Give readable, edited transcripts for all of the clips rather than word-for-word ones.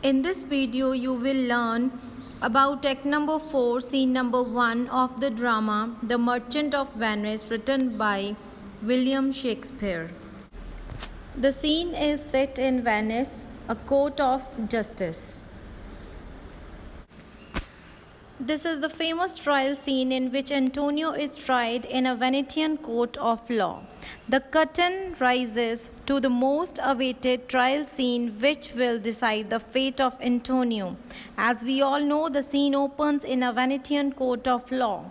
In this video, you will learn about Act number 4, scene number 1 of the drama The Merchant of Venice, written by William Shakespeare. The scene is set in Venice, a court of justice. This is the famous trial scene in which Antonio is tried in a Venetian court of law. The curtain rises to the most awaited trial scene which will decide the fate of Antonio. As we all know, the scene opens in a Venetian court of law.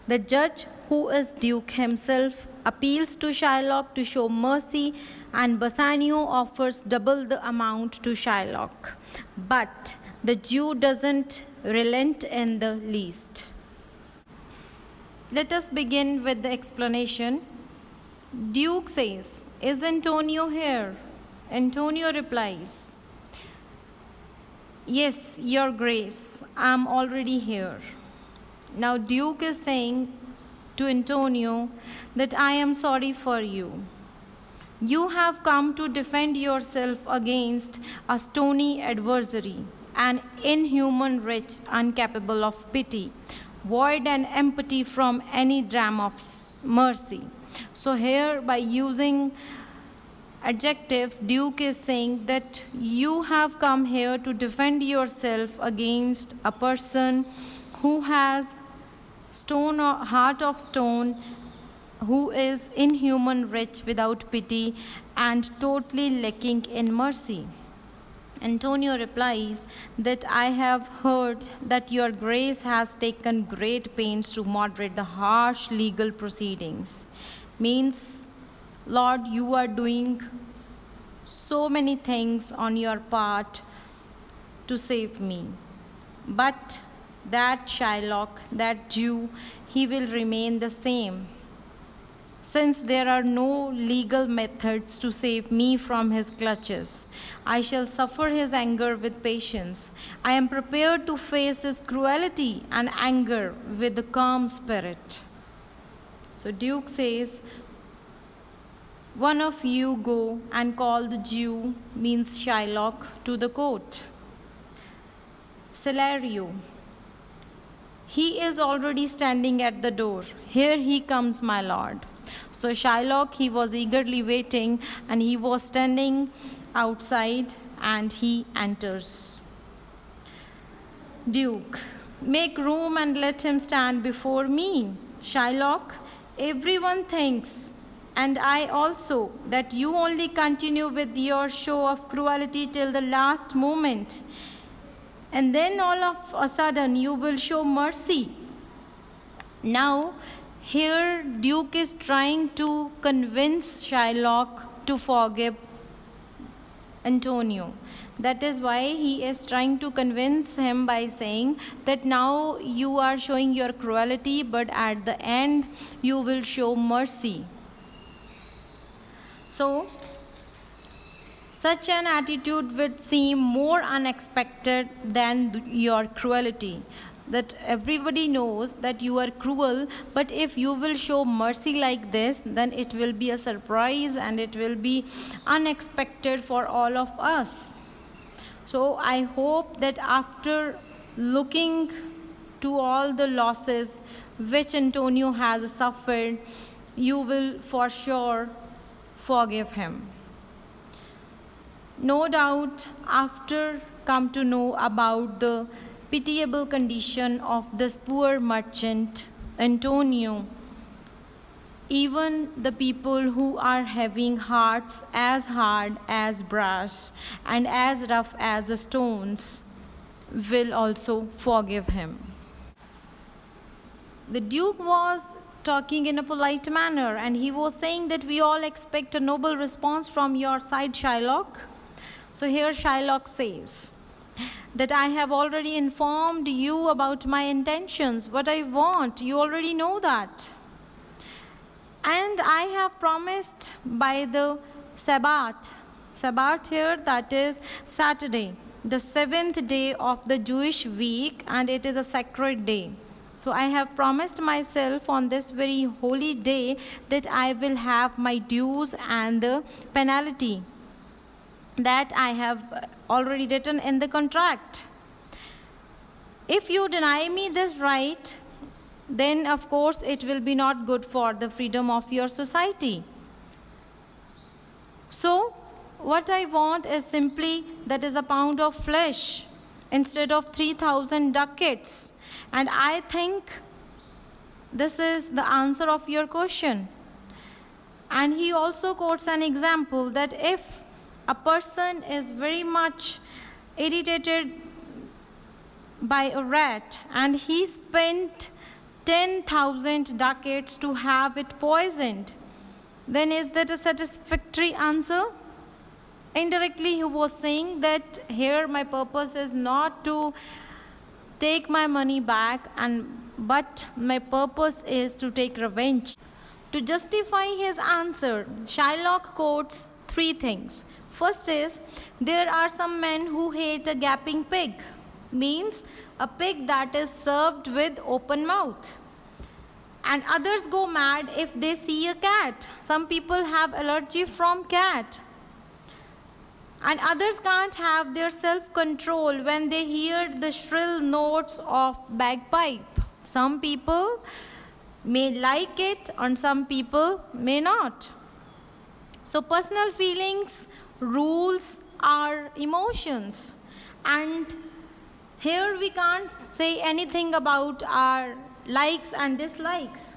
The judge, who is Duke himself, appeals to Shylock to show mercy, and Bassanio offers double the amount to Shylock. But the Jew doesn't relent in the least. Let us begin with the explanation. Duke says, "Is Antonio here?" Antonio replies, "Yes, Your Grace, I am already here." Now Duke is saying to Antonio that I am sorry for you. You have come to defend yourself against a stony adversary, an inhuman wretch incapable of pity, void and empty from any dram of mercy. So here, by using adjectives, Duke is saying that you have come here to defend yourself against a person who has stone or heart of stone, who is inhuman, wretch without pity, and totally lacking in mercy. Antonio replies that I have heard that your grace has taken great pains to moderate the harsh legal proceedings. Means, Lord, you are doing so many things on your part to save me. But that Shylock, that Jew, he will remain the same. Since there are no legal methods to save me from his clutches, I shall suffer his anger with patience. I am prepared to face his cruelty and anger with a calm spirit. So Duke says, one of you go and call the Jew, means Shylock, to the court. Cesario, he is already standing at the door. Here he comes, my lord. So Shylock, he was eagerly waiting, and he was standing outside, and he enters. Duke, make room and let him stand before me. Shylock, everyone thinks, and I also, that you only continue with your show of cruelty till the last moment, and then all of a sudden you will show mercy. Now, here Duke is trying to convince Shylock to forgive Antonio. That is why he is trying to convince him by saying that now you are showing your cruelty, but at the end you will show mercy. So, such an attitude would seem more unexpected than your cruelty. That everybody knows that you are cruel, but if you will show mercy like this, then it will be a surprise and it will be unexpected for all of us. So I hope that after looking to all the losses which Antonio has suffered, you will for sure forgive him. No doubt, after come to know about the pitiable condition of this poor merchant, Antonio, even the people who are having hearts as hard as brass and as rough as the stones will also forgive him. The Duke was talking in a polite manner, and he was saying that we all expect a noble response from your side, Shylock. So here Shylock says that I have already informed you about my intentions, what I want. You already know that. And I have promised by the Sabbath. Sabbath here, that is Saturday, the 7th day of the Jewish week, and it is a sacred day. So I have promised myself on this very holy day that I will have my dues and the penalty. that I have already written in the contract. If you deny me this right, then of course it will be not good for the freedom of your society. So, what I want is simply that is a pound of flesh instead of 3,000 ducats. And I think this is the answer of your question. And he also quotes an example that if a person is very much irritated by a rat and he spent 10,000 ducats to have it poisoned, then is that a satisfactory answer? Indirectly, he was saying that here my purpose is not to take my money back, but my purpose is to take revenge. To justify his answer, Shylock quotes three things. First is, there are some men who hate a gaping pig, means a pig that is served with open mouth. And others go mad if they see a cat. Some people have allergy from cat. And others can't have their self-control when they hear the shrill notes of bagpipe. Some people may like it and some people may not. So personal feelings, rules are emotions. And here we can't say anything about our likes and dislikes.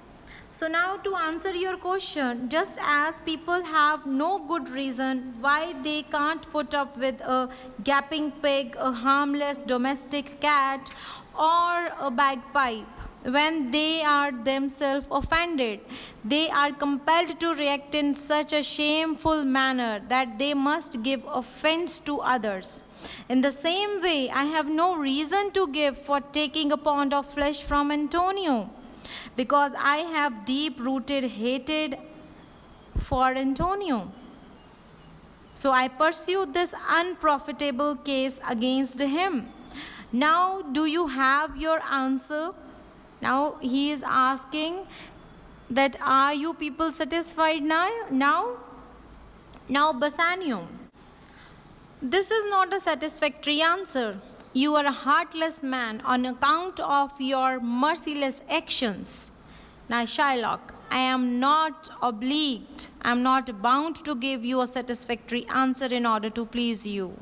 So now to answer your question, just as people have no good reason why they can't put up with a gaping pig, a harmless domestic cat, or a bagpipe, when they are themselves offended, they are compelled to react in such a shameful manner that they must give offense to others. In the same way, I have no reason to give for taking a pound of flesh from Antonio, because I have deep-rooted hatred for Antonio. So I pursued this unprofitable case against him. Now, do you have your answer? Now he is asking that are you people satisfied now? Now Bassanio, this is not a satisfactory answer. You are a heartless man on account of your merciless actions. Now Shylock, I am not obliged, I am not bound to give you a satisfactory answer in order to please you.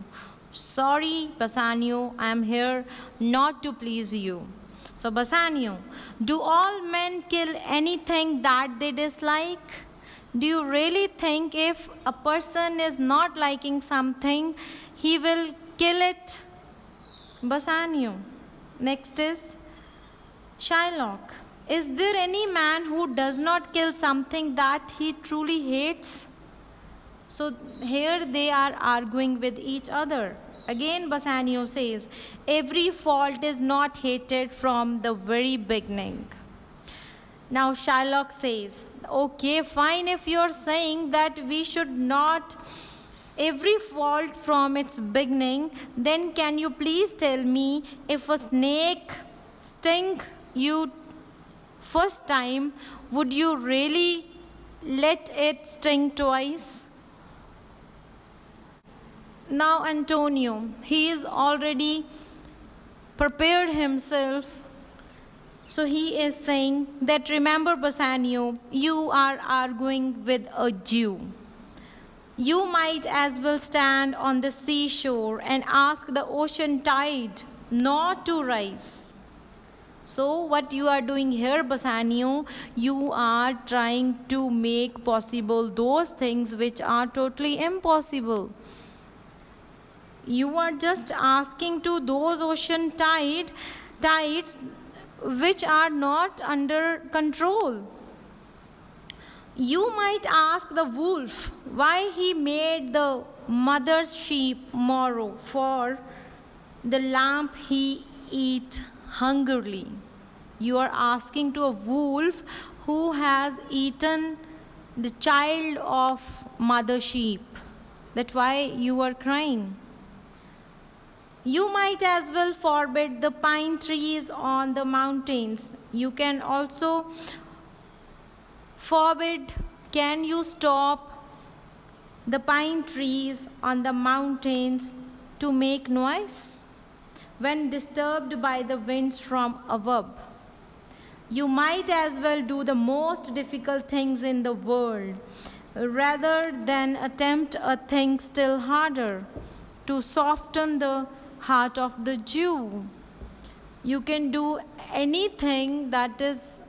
Sorry, Bassanio, I am here not to please you. So Bassanio, do all men kill anything that they dislike? Do you really think if a person is not liking something, he will kill it? Bassanio. Next is Shylock. Is there any man who does not kill something that he truly hates? So here they are arguing with each other. Again Bassanio says, every fault is not hated from the very beginning. Now Shylock says, okay, fine, if you're saying that we should not every fault from its beginning, then can you please tell me if a snake sting you first time, would you really let it sting twice? Now Antonio, he is already prepared himself. So he is saying that remember Bassanio, you are arguing with a Jew. You might as well stand on the seashore and ask the ocean tide not to rise. So what you are doing here, Bassanio, you are trying to make possible those things which are totally impossible. You are just asking to those ocean tides which are not under control. You might ask the wolf why he made the mother's sheep morrow, for the lamb he eat hungrily. You are asking to a wolf who has eaten the child of mother sheep. That's why you are crying. You might as well forbid the pine trees on the mountains. You can also forbid, can you stop the pine trees on the mountains to make noise when disturbed by the winds from above. You might as well do the most difficult things in the world rather than attempt a thing still harder to soften the heart of the Jew. You can do anything that is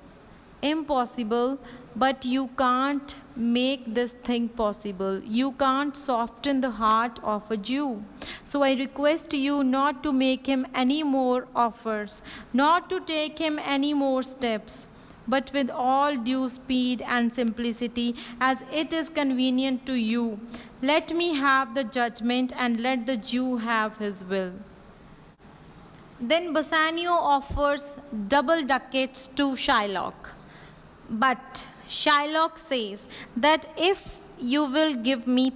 impossible, but you can't make this thing possible. You can't soften the heart of a Jew. So I request you not to make him any more offers, not to take him any more steps, but with all due speed and simplicity, as it is convenient to you. Let me have the judgment, and let the Jew have his will. Then Bassanio offers double ducats to Shylock. But Shylock says that if you will give me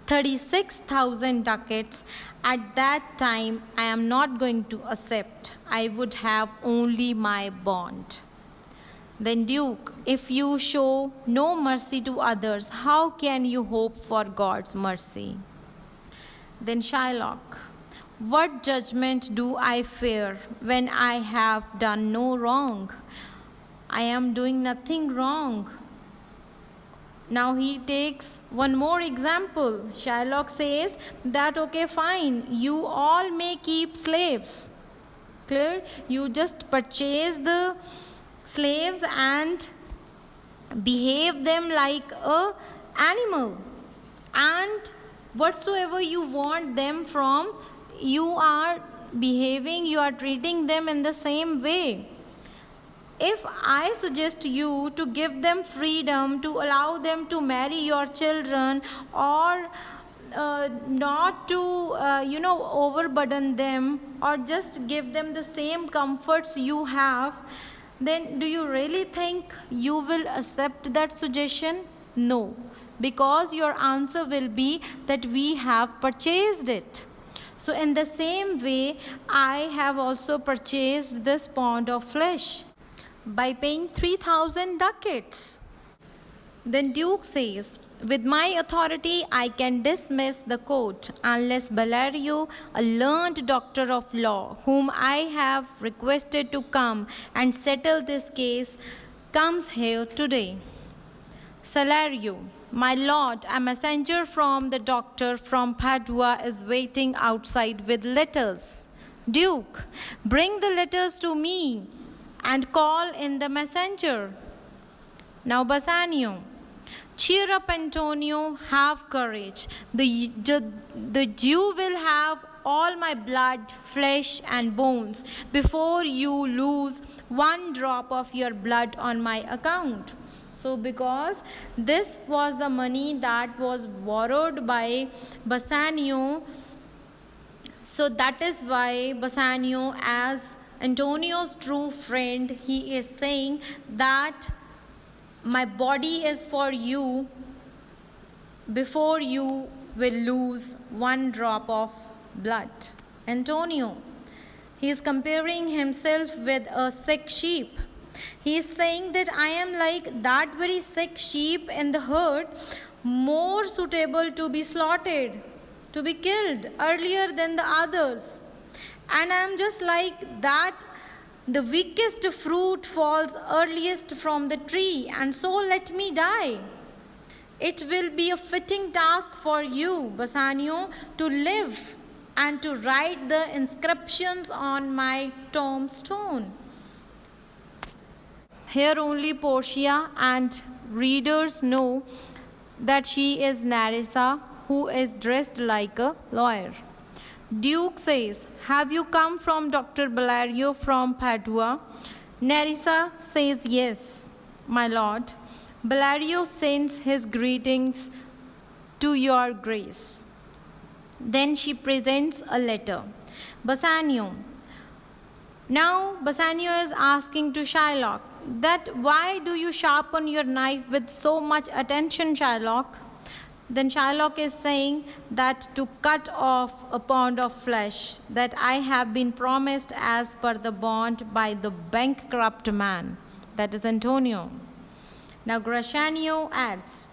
36,000 ducats, at that time I am not going to accept. I would have only my bond. Then Duke, if you show no mercy to others, how can you hope for God's mercy? Then Shylock, what judgment do I fear when I have done no wrong? I am doing nothing wrong. Now he takes one more example. Shylock says that, okay, fine, you all may keep slaves. Clear? You just purchase the slaves and behave them like a animal. And whatsoever you want them from, you are behaving, you are treating them in the same way. If I suggest you to give them freedom, to allow them to marry your children, or not to overburden them, or just give them the same comforts you have, then do you really think you will accept that suggestion? No, because your answer will be that we have purchased it. So in the same way, I have also purchased this pound of flesh by paying 3,000 ducats. Then Duke says, with my authority I can dismiss the court unless Bellario, a learned doctor of law, whom I have requested to come and settle this case, comes here today. Salario, my lord, a messenger from the doctor from Padua is waiting outside with letters. Duke, bring the letters to me and call in the messenger. Now Bassanio, cheer up, Antonio, have courage. The Jew will have all my blood, flesh and bones before you lose one drop of your blood on my account. So because this was the money that was borrowed by Bassanio, so that is why Bassanio, as Antonio's true friend, he is saying that my body is for you before you will lose one drop of blood. Antonio, he is comparing himself with a sick sheep. He is saying that I am like that very sick sheep in the herd, more suitable to be slaughtered, to be killed earlier than the others. And I am just like that, the weakest fruit falls earliest from the tree, and so let me die. It will be a fitting task for you, Bassanio, to live and to write the inscriptions on my tombstone. Here only Portia and readers know that she is Nerissa, who is dressed like a lawyer. Duke says, have you come from Dr. Bellario from Padua? Nerissa says, yes, my lord. Bellario sends his greetings to your grace. Then she presents a letter. Bassanio. Now Bassanio is asking to Shylock that why do you sharpen your knife with so much attention, Shylock? Then Shylock is saying that to cut off a pound of flesh that I have been promised as per the bond by the bankrupt man, that is Antonio. Now Gratiano adds,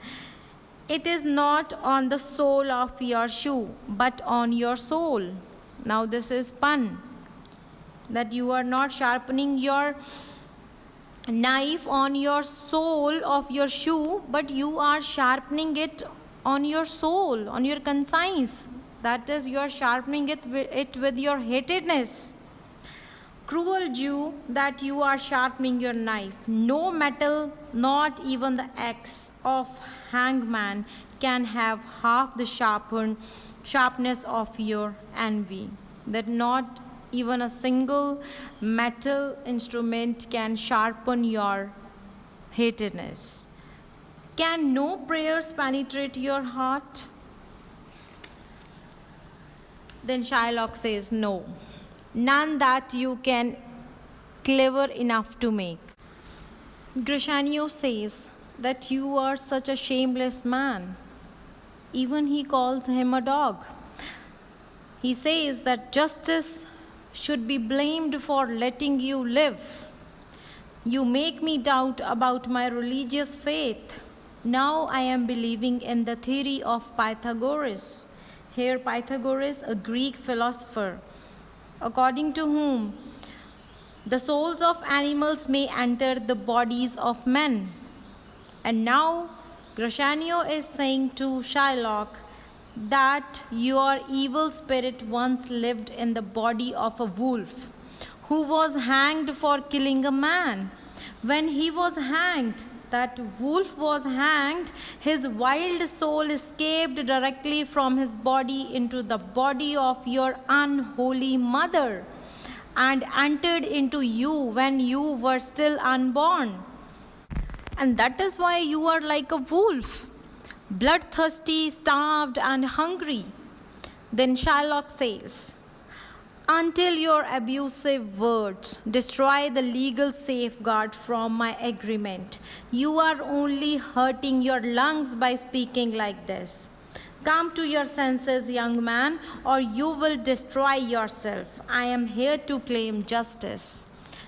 It is not on the sole of your shoe, but on your soul. Now, this is pun, that you are not sharpening your knife on your sole of your shoe, but you are sharpening it on your soul, on your conscience. That is, you are sharpening it with your hatedness. Cruel Jew, that you are sharpening your knife. No metal, not even the axe of hangman, can have half the sharpness of your envy. That not even a single metal instrument can sharpen your hatedness. Can no prayers penetrate your heart? Then Shylock says, no, none that you can clever enough to make. Grishanio says that you are such a shameless man. Even he calls him a dog. He says that justice should be blamed for letting you live. You make me doubt about my religious faith. Now I am believing in the theory of Pythagoras. Here Pythagoras, a Greek philosopher, according to whom the souls of animals may enter the bodies of men. And now Grishanio is saying to Shylock that your evil spirit once lived in the body of a wolf who was hanged for killing a man. When he was hanged, that wolf was hanged, his wild soul escaped directly from his body into the body of your unholy mother and entered into you when you were still unborn. And that is why you are like a wolf, bloodthirsty, starved, and hungry. Then Shylock says, until your abusive words destroy the legal safeguard from my agreement, you are only hurting your lungs by speaking like this. Come to your senses, young man, or you will destroy yourself. I am here to claim justice.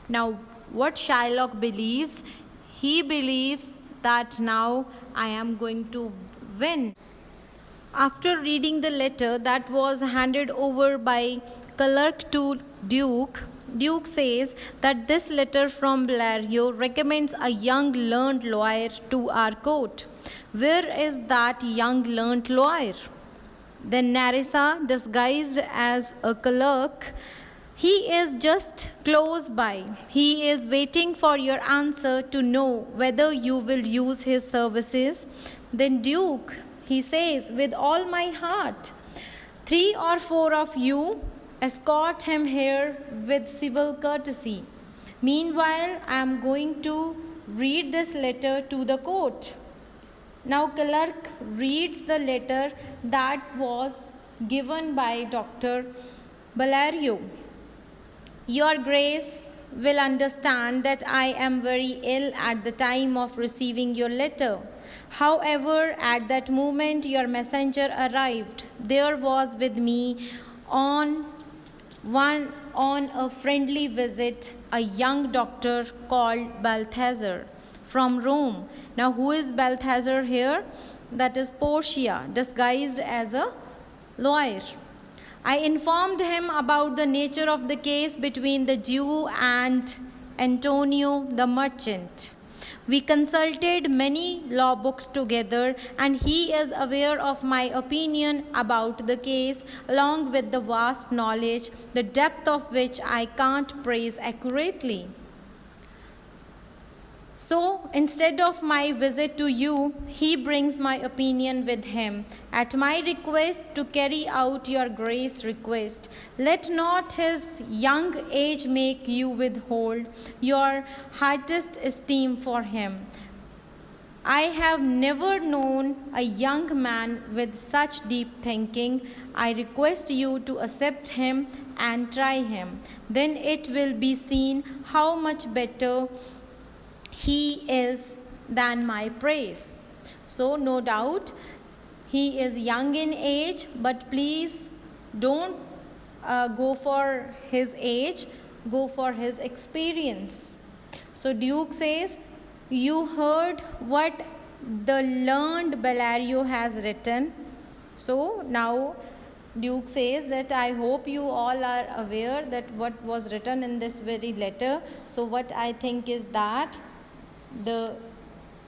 Now, what Shylock believes, he believes that now I am going to win. After reading the letter that was handed over by clerk to Duke, Duke says that this letter from Bellario recommends a young learned lawyer to our court. Where is that young learned lawyer? Then Nerissa, disguised as a clerk, he is just close by. He is waiting for your answer to know whether you will use his services. Then Duke, he says, with all my heart, 3 or 4 of you escort him here with civil courtesy. Meanwhile, I am going to read this letter to the court. Now, clerk reads the letter that was given by Dr. Bellario. Your Grace will understand that I am very ill at the time of receiving your letter. However, at that moment your messenger arrived. There was with me on a friendly visit a young doctor called Balthazar from Rome. Now, who is Balthazar here? That is Portia, disguised as a lawyer. I informed him about the nature of the case between the Jew and Antonio the merchant. We consulted many law books together, and he is aware of my opinion about the case, along with the vast knowledge, the depth of which I can't praise accurately. So, instead of my visit to you, he brings my opinion with him. At my request, to carry out your Grace's request, let not his young age make you withhold your highest esteem for him. I have never known a young man with such deep thinking. I request you to accept him and try him. Then it will be seen how much better he is than my praise. So, no doubt, he is young in age, but please don't go for his age, go for his experience. So, Duke says, you heard what the learned Bellario has written. So now Duke says that I hope you all are aware that what was written in this very letter. So what I think is that the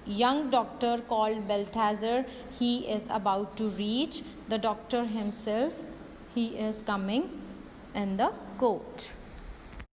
young doctor called Balthazar, he is about to reach. The doctor himself, he is coming in the court.